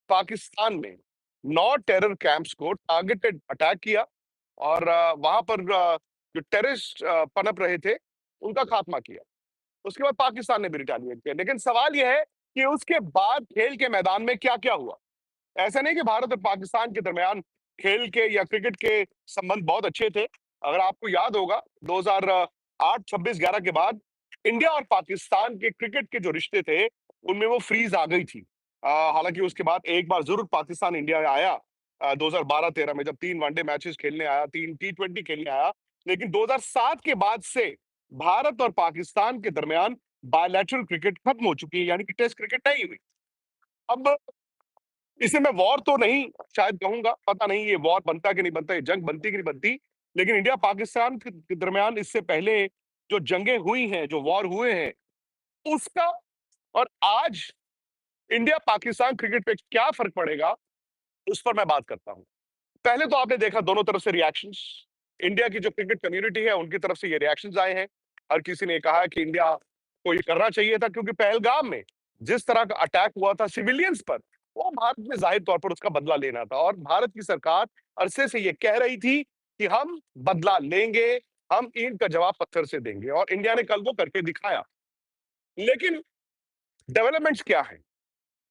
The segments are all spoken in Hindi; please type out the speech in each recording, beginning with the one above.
पाकिस्तान में 9 टेरर कैंप्स को टारगेटेड अटैक किया और वहां पर जो टेररिस्ट पनप रहे थे उनका खात्मा किया। उसके बाद पाकिस्तान ने भी रिटेलिएट किया। लेकिन सवाल यह है कि उसके बाद खेल के मैदान में क्या क्या हुआ। ऐसा नहीं कि भारत और पाकिस्तान के दरमियान खेल के या क्रिकेट के संबंध बहुत अच्छे थे। अगर आपको याद होगा 2008 26 11 के बाद इंडिया और पाकिस्तान के क्रिकेट के जो रिश्ते थे उनमें वो फ्रीज आ गई थी। हालांकि उसके बाद एक बार जरूर पाकिस्तान इंडिया आया 2012-13 में, जब 3 वनडे मैचेस खेलने आया, 3 T20 खेलने आया। लेकिन 2007 के बाद से भारत और पाकिस्तान के दरमियान बायलैटरल क्रिकेट खत्म हो चुकी है, यानी कि टेस्ट क्रिकेट नहीं हुई। अब इसे मैं वॉर तो नहीं शायद कहूंगा, पता नहीं ये वॉर बनता कि नहीं बनता, ये जंग बनती कि नहीं बनती। लेकिन इंडिया पाकिस्तान के दरमियान इससे पहले जो जंगें हुई हैं, जो वॉर हुए हैं, उसका और आज इंडिया पाकिस्तान क्रिकेट पे क्या फर्क पड़ेगा, उस पर मैं बात करता हूं। पहले तो आपने देखा दोनों तरफ से रिएक्शंस। इंडिया की जो क्रिकेट कम्युनिटी है उनकी तरफ से ये रिएक्शंस आए हैं। हर किसी ने कहा कि इंडिया को ये करना चाहिए था, क्योंकि पहलगाम में जिस तरह का अटैक हुआ था सिविलियंस पर, वो भारत में जाहिर तौर पर उसका बदला लेना था। और भारत की सरकार अरसे से ये कह रही थी कि हम बदला लेंगे, हम ईंट का जवाब पत्थर से देंगे, और इंडिया ने कल वो करके दिखाया। लेकिन डेवलपमेंट्स क्या है?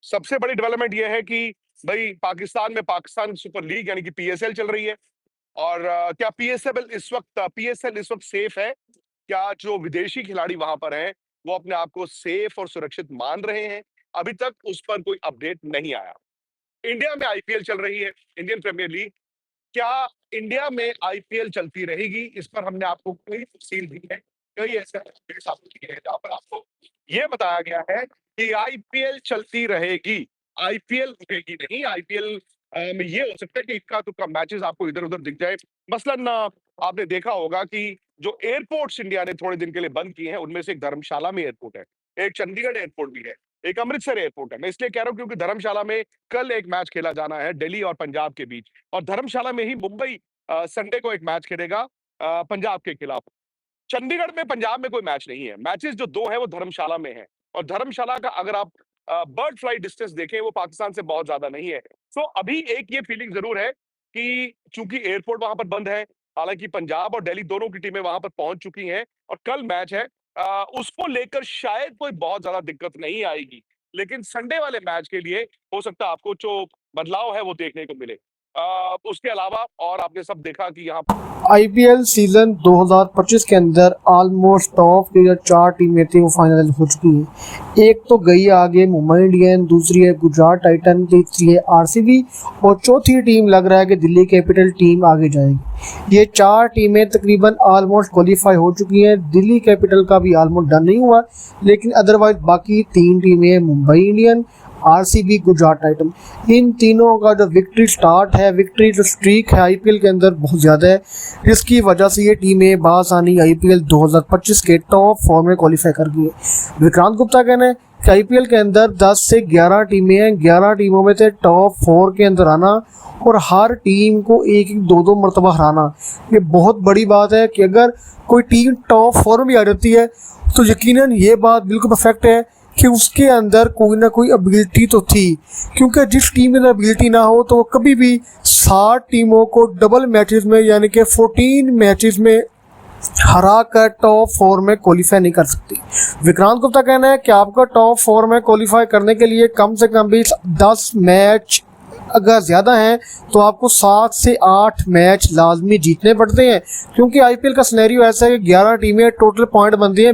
सबसे बड़ी डेवलपमेंट यह है कि भाई पाकिस्तान में पाकिस्तान सुपर लीग यानी कि पीएसएल चल रही है। और क्या पीएसएल इस वक्त सेफ है? क्या जो विदेशी खिलाड़ी वहां पर हैं वो अपने आप को सेफ और सुरक्षित मान रहे हैं? अभी तक उस पर कोई अपडेट नहीं आया। इंडिया में आईपीएल चल रही है, इंडियन प्रीमियर लीग। क्या इंडिया में आईपीएल चलती रहेगी? इस पर हमने आपको कई तफसील दी है, कई ऐसे अपडेट्स आपको दिए हैं जहां पर आपको ये बताया गया है कि आईपीएल चलती रहेगी, आईपीएल रुकेगी नहीं। आईपीएल में ये हो सकता है कि इक्का दुक्का मैचेस आपको इधर उधर दिख जाए। मसलन आपने देखा होगा कि जो एयरपोर्ट्स इंडिया ने थोड़े दिन के लिए बंद किए हैं, उनमें से एक धर्मशाला में एयरपोर्ट है, एक चंडीगढ़ एयरपोर्ट भी है, एक अमृतसर एयरपोर्ट है। मैं इसलिए कह रहा हूं क्योंकि धर्मशाला में कल एक मैच खेला जाना है दिल्ली और पंजाब के बीच, और धर्मशाला में ही मुंबई संडे को एक मैच खेलेगा पंजाब के खिलाफ। चंडीगढ़ में पंजाब में कोई मैच नहीं है। मैचेस जो 2 है वो धर्मशाला में है, और धर्मशाला का अगर आप बर्ड फ्लाई डिस्टेंस देखें वो पाकिस्तान से बहुत ज्यादा नहीं है। तो अभी एक ये फीलिंग जरूर है कि चूंकि एयरपोर्ट वहां पर बंद है, हालांकि पंजाब और दिल्ली दोनों की टीमें वहां पर पहुंच चुकी हैं और कल मैच है, उसको लेकर शायद कोई बहुत ज्यादा दिक्कत नहीं आएगी। लेकिन संडे वाले मैच के लिए हो सकता है आपको जो बदलाव है वो देखने को मिले। उसके अलावा और आपने सब देखा कि यहाँ आईपीएल सीजन 2025 के अंदर ऑलमोस्ट टॉप की जो 4 टीमें थी वो फाइनल हो चुकी हैं। एक तो गई आगे मुंबई इंडियन, दूसरी है गुजरात टाइटन, तीसरी है आरसीबी और चौथी टीम लग रहा है कि दिल्ली कैपिटल टीम आगे जाएगी। ये 4 टीमें तकरीबन ऑलमोस्ट क्वालिफाई हो चुकी हैं। दिल्ली कैपिटल का भी ऑलमोस्ट डन नहीं हुआ, लेकिन अदरवाइज बाकी 3 टीमें Mumbai Indian, RCB, Gujarat titan, इन तीनों का जो विक्ट्री स्टार्ट है, विक्ट्री जो स्ट्रीक है आईपीएल के अंदर बहुत ज़्यादा है। इसकी वजह से ये टीमें बासानी आईपीएल 2025 के टॉप 4 में क्वालिफाई कर गई है। विक्रांत गुप्ता कहना है कि आईपीएल के अंदर 10 से 11 टीमें हैं, 11 टीमों में से टॉप 4 के अंदर आना और हर टीम को एक एक 2-2 मरतबा हराना, ये बहुत बड़ी बात है। कि अगर कोई टीम टॉप 4 में भी आ जाती है तो यकीनन ये बात बिल्कुल परफेक्ट है कि उसके अंदर कोई ना कोई एबिलिटी तो थी, क्योंकि जिस टीम के अंदर एबिलिटी ना हो तो वो कभी भी 60 टीमों को डबल मैचेस में यानी कि 14 मैचेस में हरा कर टॉप 4 में क्वालिफाई नहीं कर सकती। विक्रांत गुप्ता कहना है कि आपका टॉप 4 में क्वालिफाई करने के लिए कम से कम भी 10 मैच अगर ज़्यादा हैं तो आपको 7 से 8 मैच लाजमी जीतने पड़ते हैं, क्योंकि आईपीएल का सिनेरियो ऐसा है कि 11 टीमें, टोटल पॉइंट बनते हैं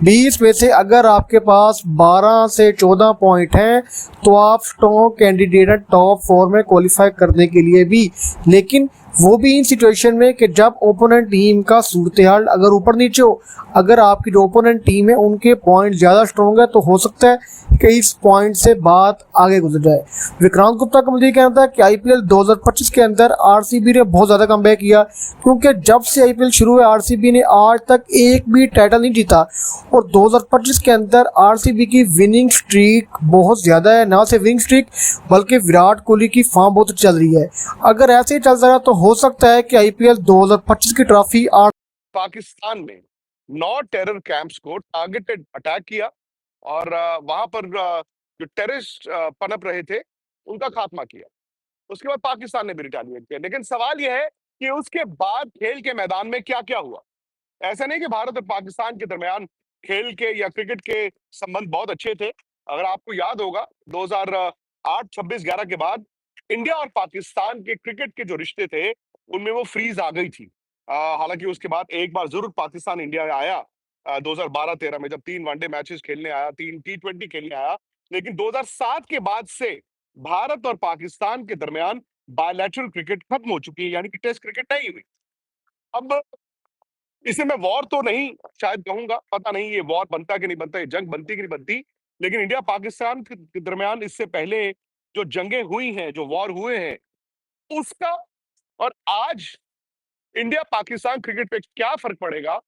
20 में से अगर आपके पास 12 से 14 पॉइंट हैं तो आप स्ट्रॉन्ग कैंडिडेट हैं टॉप 4 में क्वालिफाई करने के लिए भी। लेकिन वो भी इन सिचुएशन में कि जब ओपोनेंट टीम का सूरत हाल अगर ऊपर नीचे हो, अगर आपकी जो ओपोनेंट टीम है उनके पॉइंट ज़्यादा स्ट्रॉन्ग है तो हो सकता है कि इस पॉइंट से बात आगे गुजर जाए। विक्रांत गुप्ता का मुझे ये कहना था कि आईपीएल 2025 के अंदर आरसीबी ने बहुत ज़्यादा कमबैक किया, क्योंकि जब से आईपीएल शुरू हुआ आरसीबी ने आज तक एक भी टाइटल नहीं जीता और 2025 के अंदर आरसीबी की विनिंग स्ट्रीक बहुत ज़्यादा है। ना सिर्फ विनिंग स्ट्रीक बल्कि विराट कोहली की फॉर्म बहुत चल रही है। अगर ऐसे ही चलता रहा तो हो सकता है कि आईपीएल 2025 की ट्रॉफी पाकिस्तान में 9 टेरर कैंप्स को टारगेटेड अटैक किया और वहां पर जो टेररिस्ट पनप रहे थे उनका खात्मा किया। उसके बाद पाकिस्तान ने भी रिटेलिएट किया। लेकिन सवाल यह है कि उसके बाद खेल के मैदान में क्या-क्या हुआ? ऐसा नहीं कि भारत और पाकिस्तान के दरमियान खेल के या क्रिकेट के संबंध बहुत अच्छे थे। अगर आपको याद होगा 2008 26-11 के बाद इंडिया और पाकिस्तान के क्रिकेट के जो रिश्ते थे, उनमें वो फ्रीज़ आ गई थी। हालाँकि उसके बाद एक बार ज़रूर पाकिस्तान इंडिया आया 2012-13 में जब 3 वनडे मैचेस खेलने आया, 3 टी20 खेलने आया। लेकिन 2007 के बाद से भारत और पाकिस्तान के दरमियान बायलैटरल क्रिकेट खत्म हो चुकी है, यानी कि टेस्ट क्रिकेट नहीं हुई। अब इसे मैं वॉर तो नहीं शायद कहूँगा, पता नहीं ये वॉर बनता कि नहीं बनता, ये जंग बनती कि नहीं बनती। लेकिन इंडिया पाकिस्तान के दरमियान इससे पहले जो जंगें हुई हैं, जो वॉर हुए हैं, उसका और आज इंडिया पाकिस्तान क्रिकेट पे क्या फ़र्क पड़ेगा,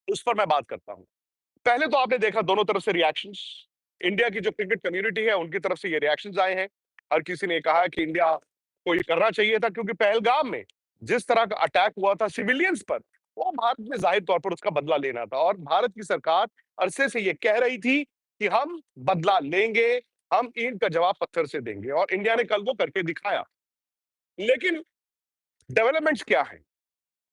उस पर मैं बात करता हूँ। पहले तो आपने देखा दोनों तरफ से रिएक्शंस। इंडिया की जो क्रिकेट कम्युनिटी है, उनकी तरफ से ये रिएक्शंस आए हैं। हर किसी ने कहा कि इंडिया को ये करना चाहिए था क्योंकि पहलगाम में जिस तरह का अटैक हुआ था सिविलियंस पर, वो भारत ने ज़ाहिर तौर पर उसका बदला लेना था और भारत की सरकार अरसे से ये कह रही थी कि हम बदला लेंगे, हम ईंट का जवाब पत्थर से देंगे और इंडिया ने कल वो करके दिखाया। लेकिन डेवलपमेंट्स क्या हैं?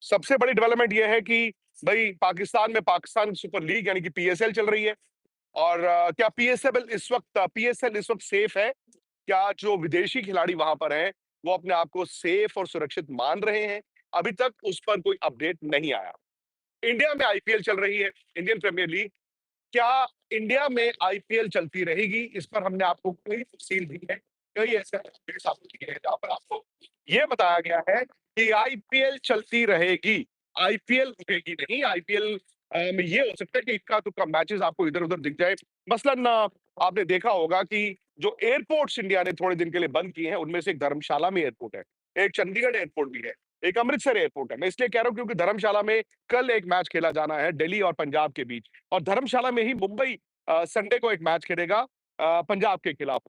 सबसे बड़ी डेवलपमेंट ये है कि भई पाकिस्तान में पाकिस्तान सुपर लीग यानी कि पीएसएल चल रही है। और क्या पीएसएल इस वक्त सेफ है? क्या जो विदेशी खिलाड़ी वहां पर हैं, वो अपने आप को सेफ और सुरक्षित मान रहे हैं? अभी तक उस पर कोई अपडेट नहीं आया। इंडिया में आईपीएल चल रही है, इंडियन प्रीमियर लीग। क्या इंडिया में आईपीएल चलती रहेगी? इस पर हमने आपको कई तफसील दी है, कई ऐसे अपडेट्स आपको दिए हैं, जहाँ पर आपको ये बताया गया है कि आईपीएल चलती रहेगी, आईपीएल रुकेगी नहीं। आईपीएल में ये हो सकता है कि इक्का-दुक्का मैचेस आपको इधर-उधर दिख जाए। मसलन आपने देखा होगा कि जो एयरपोर्ट्स इंडिया ने थोड़े दिन के लिए बंद किए हैं, उनमें से एक धर्मशाला में एयरपोर्ट है, एक चंडीगढ़ एयरपोर्ट भी है, एक अमृतसर एयरपोर्ट है। मैं इसलिए कह रहा हूँ क्योंकि धर्मशाला में कल एक मैच खेला जाना है दिल्ली और पंजाब के बीच। और धर्मशाला में ही मुंबई संडे को एक मैच खेलेगा पंजाब के खिलाफ।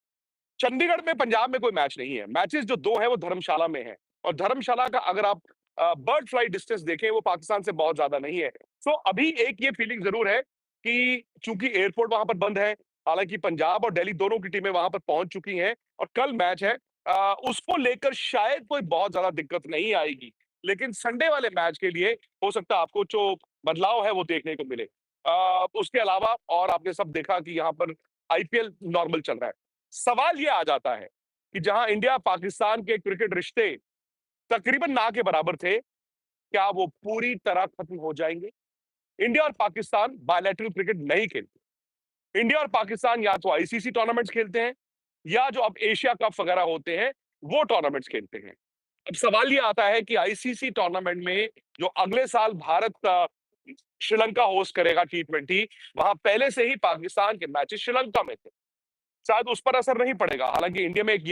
चंडीगढ़ में पंजाब में कोई मैच नहीं है। मैचेस जो 2 हैं वो धर्मशाला में हैं और धर्मशाला का अगर आप बर्ड फ्लाइट डिस्टेंस देखें वो पाकिस्तान से बहुत ज़्यादा नहीं है। सो अभी एक ये फीलिंग ज़रूर है कि चूँकि एयरपोर्ट वहाँ पर बंद है, हालाँकि पंजाब और दिल्ली दोनों की टीमें वहाँ पर पहुँच चुकी हैं और कल मैच है। उसको लेकर शायद कोई बहुत ज़्यादा दिक्कत नहीं आएगी। लेकिन संडे वाले मैच के लिए हो सकता है आपको जो बदलाव है वो देखने को मिले। उसके अलावा और आपने सब देखा कि यहाँ पर आईपीएल नॉर्मल चल रहा है। सवाल ये आ जाता है कि जहां इंडिया पाकिस्तान के क्रिकेट रिश्ते तकरीबन ना के बराबर थे, क्या वो पूरी तरह खत्म हो जाएंगे? इंडिया और पाकिस्तान बायलैटरल क्रिकेट नहीं खेलते। इंडिया और पाकिस्तान या तो आईसीसी टूर्नामेंट्स खेलते हैं या जो अब एशिया कप वगैरह होते हैं, वो टूर्नामेंट्स खेलते हैं। अब सवाल ये आता है कि आईसीसी टूर्नामेंट में जो अगले साल भारत श्रीलंका होस्ट करेगा टी20, वहां पहले से ही पाकिस्तान के मैचेस श्रीलंका में थे। शायद उस पर असर नहीं पड़ेगा। हालांकि इंडिया में एक ये